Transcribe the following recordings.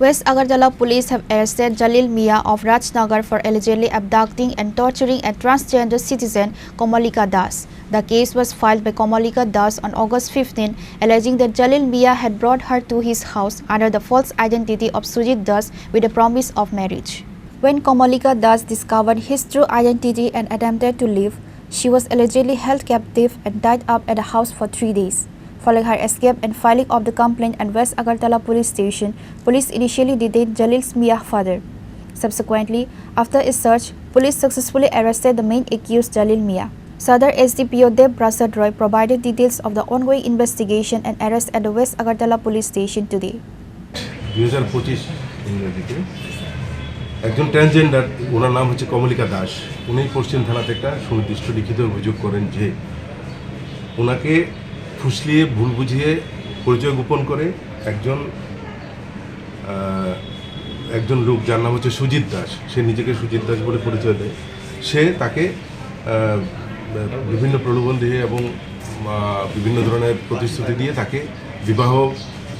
West Agartala Police have arrested Jalil Mia of Rajnagar for allegedly abducting and torturing a transgender citizen, Kamalika Das. The case was filed by Kamalika Das on August 15, alleging that Jalil Mia had brought her to his house under the false identity of Sujit Das with a promise of marriage. When Kamalika Das discovered his true identity and attempted to leave, she was allegedly held captive and tied up at a house for 3 days. Following her escape and filing of the complaint at West Agartala Police Station, police initially detained Jalil Mia's father. Subsequently, after a search, police successfully arrested the main accused, Jalil Mia. Sadar SDPO Dev Prasad Roy provided details of the ongoing investigation and arrest at the West Agartala Police Station today. 2025 ইংরেজিতে একজন transgender, ওনার নাম হচ্ছে কমলিকা দাস। উনি পশ্চিম থানাতে একটা সুনির্দিষ্ট লিখিত অভিযোগ করেন যে ওনাকে ফুসলিয়ে ভুল বুঝিয়ে পরিচয় গোপন করে একজন লোক যার নাম হচ্ছে সুজিত দাস, সে নিজেকে সুজিত দাস বলে পরিচয় দেয়। সে তাকে বিভিন্ন প্রলোভন দিয়ে এবং বিভিন্ন ধরনের প্রতিশ্রুতি দিয়ে তাকে বিবাহ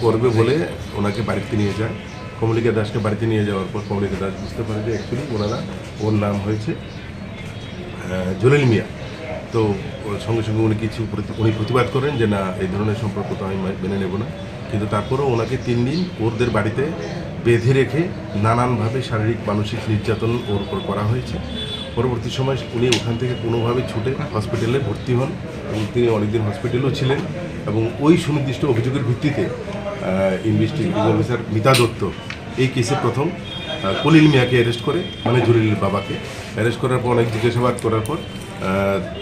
করবে বলে ওনাকে বাড়িতে নিয়ে যায়। কমলিকা দাসকে বাড়িতে নিয়ে যাওয়ার পর কমলিকা দাস বুঝতে পারে যে অ্যাকচুয়ালি ওর নাম হয়েছে জলিল মিয়া। তো সঙ্গে সঙ্গে উনি প্রতিবাদ করেন যে না, এই ধরনের সম্পর্ক তো আমি মেনে নেব না। কিন্তু তারপরেও ওনাকে 3 দিন ওদের বাড়িতে বেঁধে রেখে নানানভাবে শারীরিক মানসিক নির্যাতন ওর উপর করা হয়েছে। পরবর্তী সময় উনি ওখান থেকে কোনোভাবে ছুটে হসপিটালে ভর্তি হন এবং তিনি অনেকদিন হসপিটালেও ছিলেন। এবং ওই সুনির্দিষ্ট অভিযোগের ভিত্তিতে ইনভেস্টিগেটিং অফিসার মিতা দত্ত এই কেসে প্রথম কলিল মিয়াকে অ্যারেস্ট করে, মানে জলিলের বাবাকে অ্যারেস্ট করার পর অনেক জিজ্ঞাসাবাদ করার পর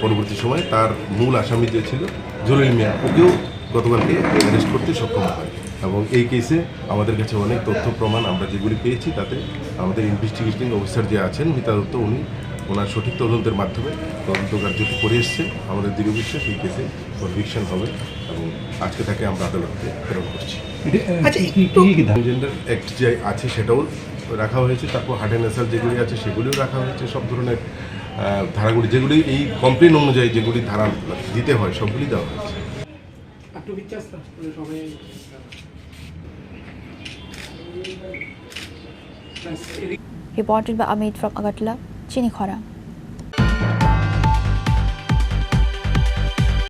পরবর্তী সময় তার মূল আসামি যে ছিল জলিল মিয়া, ওকেও গতকালকে অ্যারেস্ট করতে সক্ষম হয়। এবং এই কেসে আমাদের কাছে অনেক তথ্য প্রমাণ আমরা যেগুলি পেয়েছি, তাতে আমাদের ইনভেস্টিগেটিং অফিসার যে আছেন মিতা দত্ত, উনি ওনার সঠিক তদন্তের মাধ্যমে তদন্ত কার্যটি করে এসছে। আমাদের দৃঢ় বিশ্বাস এই কেসে কনভিকশন হবে এবং আজকে তাকে আমরা আদালতে প্রেরণ করছি। ট্রান্সজেন্ডার অ্যাক্ট যে আছে সেটাও রাখা হয়েছে, তারপর হার্ট অ্যান্ড অ্যাসাল্ট যেগুলি আছে সেগুলিও রাখা হয়েছে। সব ধরনের ধারাগুলি যেগুলি এই কমপ্লেন অনুযায়ী যেগুলি ধারা দিতে হয় সবগুলি দেওয়া হয়েছে। Reported by Amit from Agartala, Chini, Khorang.